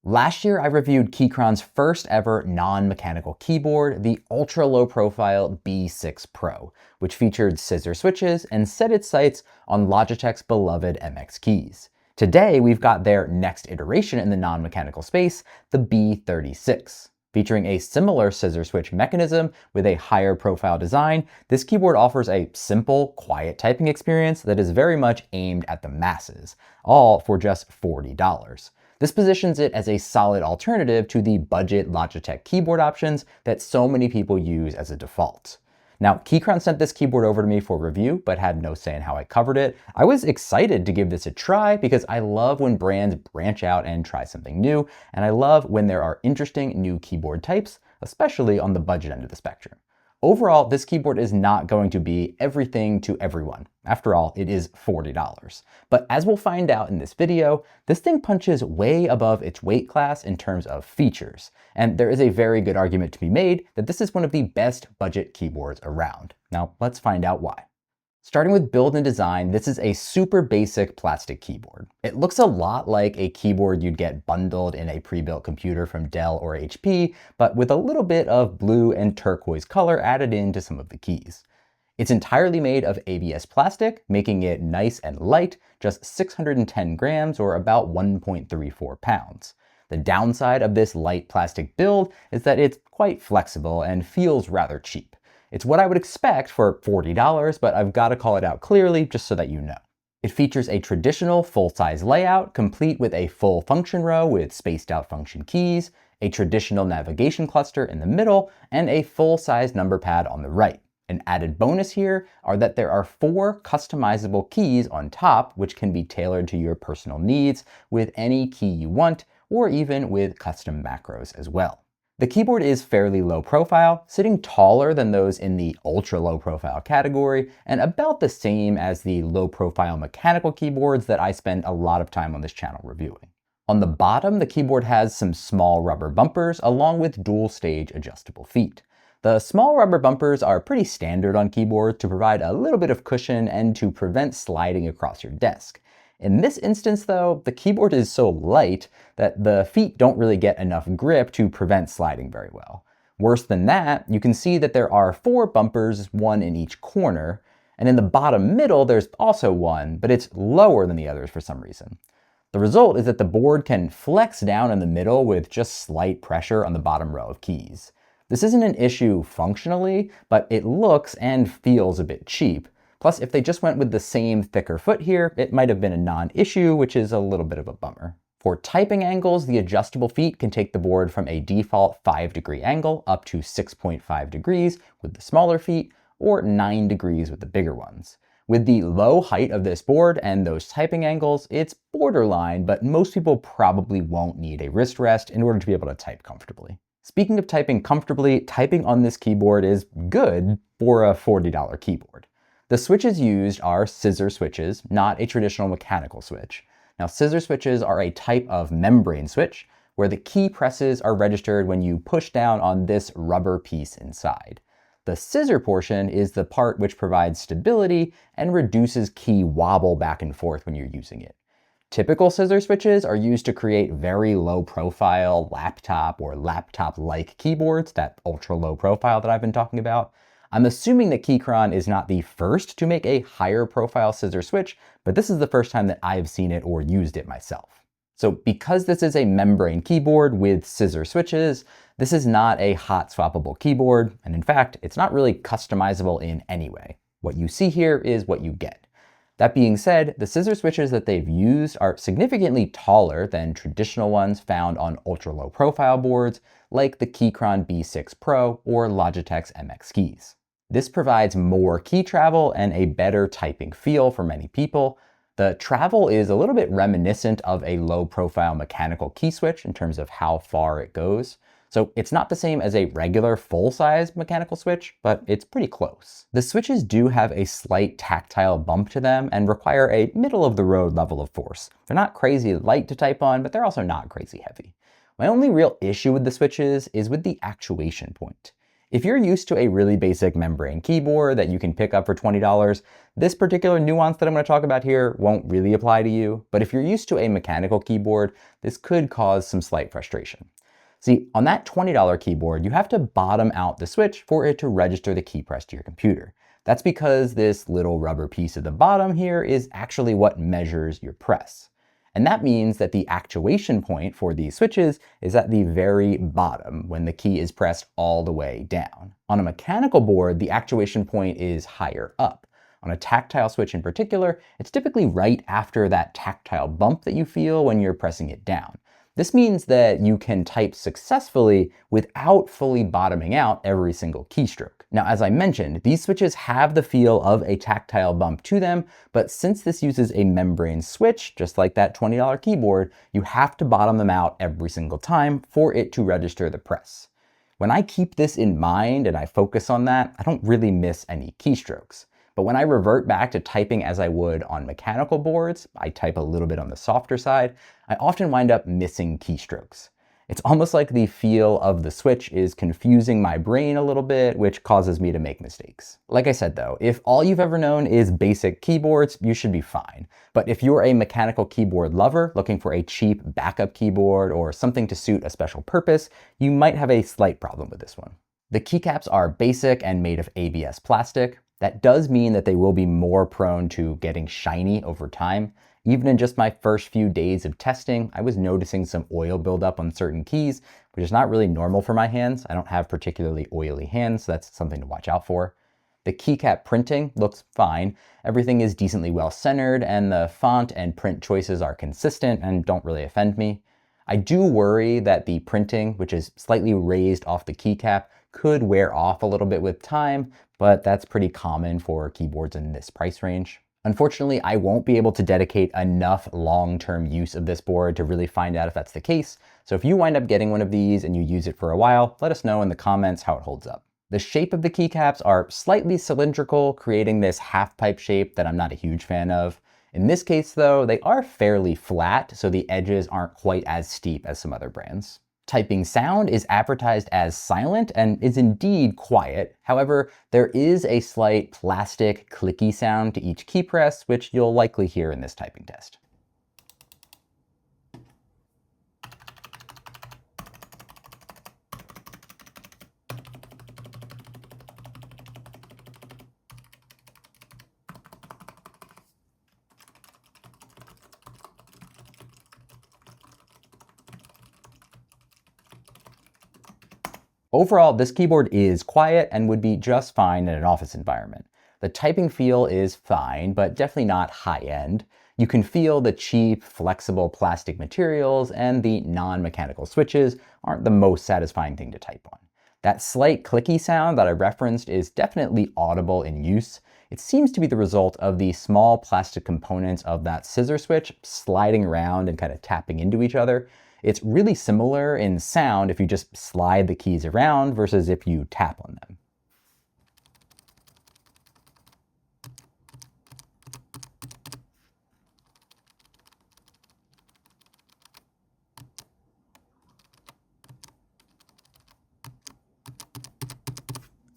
Last year, I reviewed Keychron's first ever non-mechanical keyboard, the ultra low profile B6 Pro, which featured scissor switches and set its sights on Logitech's beloved MX keys. Today, we've got their next iteration in the non-mechanical space, the B36. Featuring a similar scissor switch mechanism with a higher profile design, this keyboard offers a simple, quiet typing experience that is very much aimed at the masses, all for just $40. This positions it as a solid alternative to the budget Logitech keyboard options that so many people use as a default. Now, Keychron sent this keyboard over to me for review, but had no say in how I covered it. I was excited to give this a try because I love when brands branch out and try something new, and I love when there are interesting new keyboard types, especially on the budget end of the spectrum. Overall, this keyboard is not going to be everything to everyone. After all, it is $40. But as we'll find out in this video, this thing punches way above its weight class in terms of features. And there is a very good argument to be made that this is one of the best budget keyboards around. Now, let's find out why. Starting with build and design, this is a super basic plastic keyboard. It looks a lot like a keyboard you'd get bundled in a pre-built computer from Dell or HP, but with a little bit of blue and turquoise color added into some of the keys. It's entirely made of ABS plastic, making it nice and light, just 610 grams or about 1.34 pounds. The downside of this light plastic build is that it's quite flexible and feels rather cheap. It's what I would expect for $40, but I've got to call it out clearly just so that you know. It features a traditional full-size layout, complete with a full function row with spaced out function keys, a traditional navigation cluster in the middle, and a full-size number pad on the right. An added bonus here are that there are 4 customizable keys on top, which can be tailored to your personal needs with any key you want, or even with custom macros as well. The keyboard is fairly low profile, sitting taller than those in the ultra low profile category, and about the same as the low profile mechanical keyboards that I spend a lot of time on this channel reviewing. On the bottom, the keyboard has some small rubber bumpers along with dual stage adjustable feet. The small rubber bumpers are pretty standard on keyboards to provide a little bit of cushion and to prevent sliding across your desk. In this instance though, the keyboard is so light that the feet don't really get enough grip to prevent sliding very well. Worse than that, you can see that there are 4 bumpers, 1 in each corner, and in the bottom middle there's also one, but it's lower than the others for some reason. The result is that the board can flex down in the middle with just slight pressure on the bottom row of keys. This isn't an issue functionally, but it looks and feels a bit cheap. Plus, if they just went with the same thicker foot here, it might have been a non-issue, which is a little bit of a bummer. For typing angles, the adjustable feet can take the board from a default 5-degree angle up to 6.5 degrees with the smaller feet, or 9 degrees with the bigger ones. With the low height of this board and those typing angles, it's borderline, but most people probably won't need a wrist rest in order to be able to type comfortably. Speaking of typing comfortably, typing on this keyboard is good for a $40 keyboard. The switches used are scissor switches, not a traditional mechanical switch. Now, scissor switches are a type of membrane switch where the key presses are registered when you push down on this rubber piece inside. The scissor portion is the part which provides stability and reduces key wobble back and forth when you're using it. Typical scissor switches are used to create very low profile laptop or laptop-like keyboards, that ultra low profile that I've been talking about. I'm assuming that Keychron is not the first to make a higher profile scissor switch, but this is the first time that I've seen it or used it myself. So because this is a membrane keyboard with scissor switches, this is not a hot swappable keyboard, and in fact, it's not really customizable in any way. What you see here is what you get. That being said, the scissor switches that they've used are significantly taller than traditional ones found on ultra low profile boards like the Keychron B6 Pro or Logitech's MX keys. This provides more key travel and a better typing feel for many people. The travel is a little bit reminiscent of a low profile mechanical key switch in terms of how far it goes. So it's not the same as a regular full-size mechanical switch, but it's pretty close. The switches do have a slight tactile bump to them and require a middle-of-the-road level of force. They're not crazy light to type on, but they're also not crazy heavy. My only real issue with the switches is with the actuation point. If you're used to a really basic membrane keyboard that you can pick up for $20, this particular nuance that I'm going to talk about here won't really apply to you. But if you're used to a mechanical keyboard, this could cause some slight frustration. See, on that $20 keyboard, you have to bottom out the switch for it to register the key press to your computer. That's because this little rubber piece at the bottom here is actually what measures your press. And that means that the actuation point for these switches is at the very bottom when the key is pressed all the way down. On a mechanical board, the actuation point is higher up. On a tactile switch in particular, it's typically right after that tactile bump that you feel when you're pressing it down. This means that you can type successfully without fully bottoming out every single keystroke. Now, as I mentioned, these switches have the feel of a tactile bump to them, but since this uses a membrane switch, just like that $20 keyboard, you have to bottom them out every single time for it to register the press. When I keep this in mind and I focus on that, I don't really miss any keystrokes. But when I revert back to typing as I would on mechanical boards, I type a little bit on the softer side, I often wind up missing keystrokes. It's almost like the feel of the switch is confusing my brain a little bit, which causes me to make mistakes. Like I said though, if all you've ever known is basic keyboards, you should be fine. But if you're a mechanical keyboard lover looking for a cheap backup keyboard or something to suit a special purpose, you might have a slight problem with this one. The keycaps are basic and made of ABS plastic. That does mean that they will be more prone to getting shiny over time. Even in just my first few days of testing, I was noticing some oil buildup on certain keys, which is not really normal for my hands. I don't have particularly oily hands, so that's something to watch out for. The keycap printing looks fine. Everything is decently well centered, and the font and print choices are consistent and don't really offend me. I do worry that the printing, which is slightly raised off the keycap, could wear off a little bit with time, but that's pretty common for keyboards in this price range. Unfortunately, I won't be able to dedicate enough long-term use of this board to really find out if that's the case. So if you wind up getting one of these and you use it for a while, let us know in the comments how it holds up. The shape of the keycaps are slightly cylindrical, creating this half-pipe shape that I'm not a huge fan of. In this case though, they are fairly flat, so the edges aren't quite as steep as some other brands. Typing sound is advertised as silent and is indeed quiet. However, there is a slight plastic clicky sound to each key press, which you'll likely hear in this typing test. Overall, this keyboard is quiet and would be just fine in an office environment. The typing feel is fine, but definitely not high-end. You can feel the cheap, flexible plastic materials, and the non-mechanical switches aren't the most satisfying thing to type on. That slight clicky sound that I referenced is definitely audible in use. It seems to be the result of the small plastic components of that scissor switch sliding around and kind of tapping into each other. It's really similar in sound if you just slide the keys around versus if you tap on them.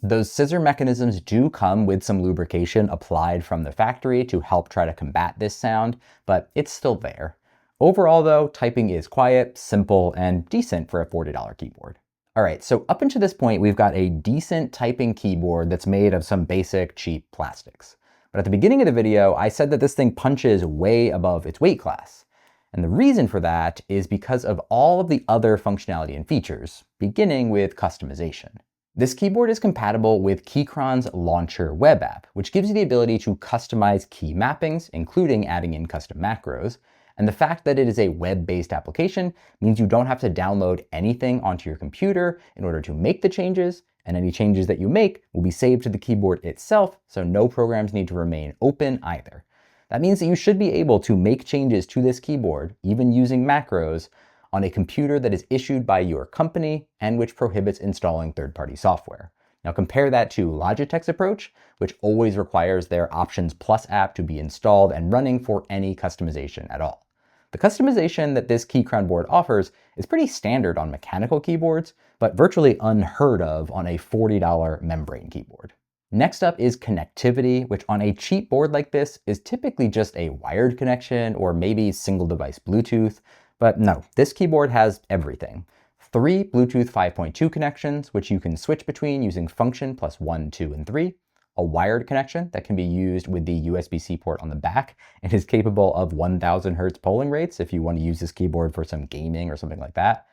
Those scissor mechanisms do come with some lubrication applied from the factory to help try to combat this sound, but it's still there. Overall though, typing is quiet, simple, and decent for a $40 keyboard. All right, so up until this point, we've got a decent typing keyboard that's made of some basic, cheap plastics. But at the beginning of the video, I said that this thing punches way above its weight class. And the reason for that is because of all of the other functionality and features, beginning with customization. This keyboard is compatible with Keychron's Launcher web app, which gives you the ability to customize key mappings, including adding in custom macros. And the fact that it is a web-based application means you don't have to download anything onto your computer in order to make the changes, and any changes that you make will be saved to the keyboard itself, so no programs need to remain open either. That means that you should be able to make changes to this keyboard, even using macros, on a computer that is issued by your company and which prohibits installing third-party software. Now compare that to Logitech's approach, which always requires their Options Plus app to be installed and running for any customization at all. The customization that this Keychron board offers is pretty standard on mechanical keyboards, but virtually unheard of on a $40 membrane keyboard. Next up is connectivity, which on a cheap board like this is typically just a wired connection or maybe single device Bluetooth, but no, this keyboard has everything. 3 Bluetooth 5.2 connections, which you can switch between using function plus 1, 2, and 3. A wired connection that can be used with the USB-C port on the back and is capable of 1000 Hertz polling rates if you want to use this keyboard for some gaming or something like that.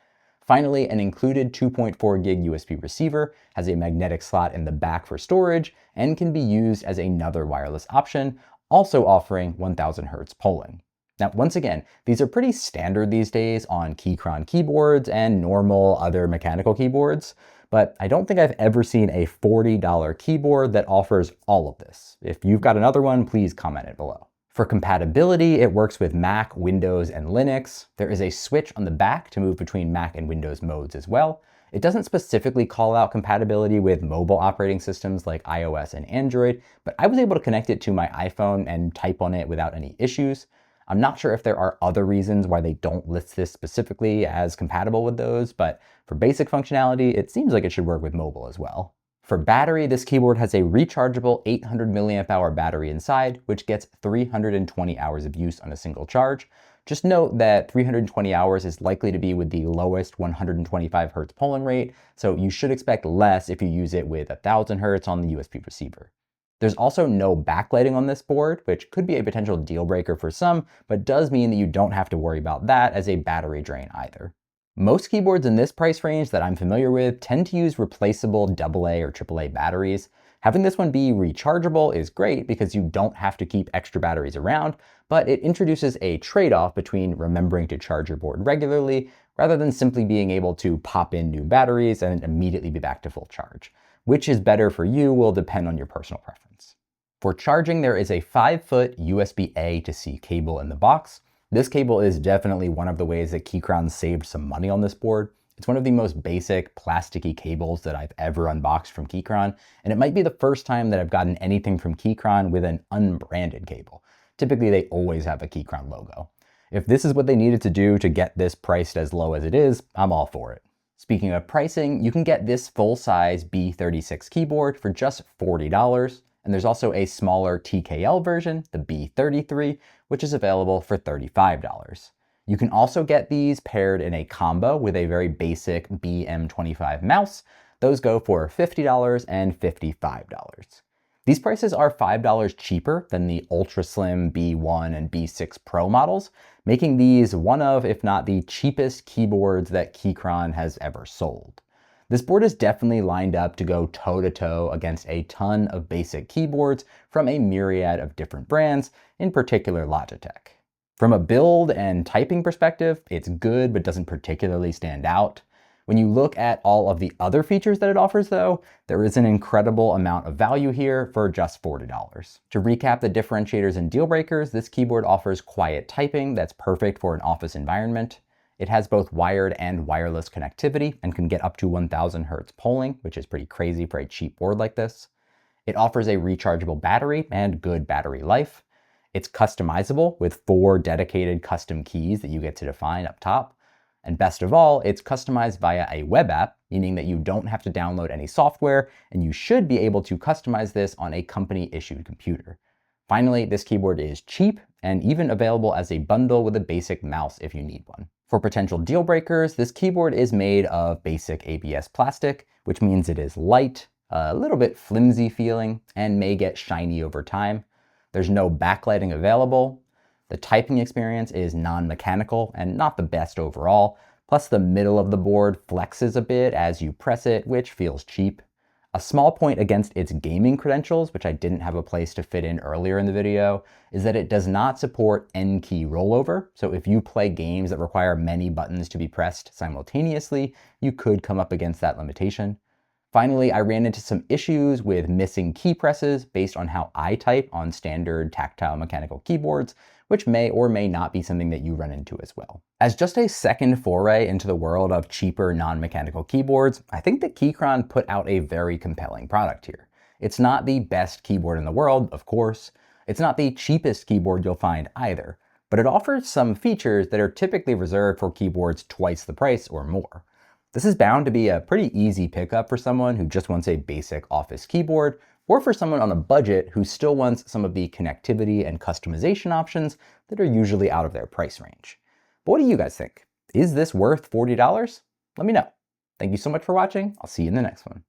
Finally, an included 2.4 gig USB receiver has a magnetic slot in the back for storage and can be used as another wireless option, also offering 1000 Hertz polling. Now, once again, these are pretty standard these days on Keychron keyboards and normal other mechanical keyboards, but I don't think I've ever seen a $40 keyboard that offers all of this. If you've got another one, please comment it below. For compatibility, it works with Mac, Windows, and Linux. There is a switch on the back to move between Mac and Windows modes as well. It doesn't specifically call out compatibility with mobile operating systems like iOS and Android, but I was able to connect it to my iPhone and type on it without any issues. I'm not sure if there are other reasons why they don't list this specifically as compatible with those, but for basic functionality, it seems like it should work with mobile as well. For battery, this keyboard has a rechargeable 800 mAh battery inside, which gets 320 hours of use on a single charge. Just note that 320 hours is likely to be with the lowest 125 Hz polling rate, so you should expect less if you use it with 1000 Hz on the USB receiver. There's also no backlighting on this board, which could be a potential deal breaker for some, but does mean that you don't have to worry about that as a battery drain either. Most keyboards in this price range that I'm familiar with tend to use replaceable AA or AAA batteries. Having this one be rechargeable is great because you don't have to keep extra batteries around, but it introduces a trade-off between remembering to charge your board regularly rather than simply being able to pop in new batteries and immediately be back to full charge. Which is better for you will depend on your personal preference. For charging, there is a 5-foot USB-A to C cable in the box. This cable is definitely one of the ways that Keychron saved some money on this board. It's one of the most basic plasticky cables that I've ever unboxed from Keychron, and it might be the first time that I've gotten anything from Keychron with an unbranded cable. Typically, they always have a Keychron logo. If this is what they needed to do to get this priced as low as it is, I'm all for it. Speaking of pricing, you can get this full-size B36 keyboard for just $40, and there's also a smaller TKL version, the B33, which is available for $35. You can also get these paired in a combo with a very basic BM25 mouse. Those go for $50 and $55. These prices are $5 cheaper than the ultra slim B1 and B6 Pro models, making these one of, if not the cheapest keyboards that Keychron has ever sold. This board is definitely lined up to go toe-to-toe against a ton of basic keyboards from a myriad of different brands, in particular Logitech. From a build and typing perspective, it's good but doesn't particularly stand out. When you look at all of the other features that it offers though, there is an incredible amount of value here for just $40. To recap the differentiators and deal breakers, this keyboard offers quiet typing that's perfect for an office environment. It has both wired and wireless connectivity and can get up to 1000 Hertz polling, which is pretty crazy for a cheap board like this. It offers a rechargeable battery and good battery life. It's customizable with 4 dedicated custom keys that you get to define up top. And best of all, it's customized via a web app, meaning that you don't have to download any software, and you should be able to customize this on a company-issued computer. Finally, this keyboard is cheap and even available as a bundle with a basic mouse if you need one. For potential deal breakers, this keyboard is made of basic ABS plastic, which means it is light, a little bit flimsy feeling, and may get shiny over time. There's no backlighting available. The typing experience is non-mechanical and not the best overall, plus the middle of the board flexes a bit as you press it, which feels cheap. A small point against its gaming credentials, which I didn't have a place to fit in earlier in the video, is that it does not support N-key rollover, so if you play games that require many buttons to be pressed simultaneously, you could come up against that limitation. Finally, I ran into some issues with missing key presses based on how I type on standard tactile mechanical keyboards, which may or may not be something that you run into as well. As just a second foray into the world of cheaper non-mechanical keyboards, I think that Keychron put out a very compelling product here. It's not the best keyboard in the world, of course. It's not the cheapest keyboard you'll find either, but it offers some features that are typically reserved for keyboards twice the price or more. This is bound to be a pretty easy pickup for someone who just wants a basic office keyboard, or for someone on a budget who still wants some of the connectivity and customization options that are usually out of their price range. But what do you guys think? Is this worth $40? Let me know. Thank you so much for watching. I'll see you in the next one.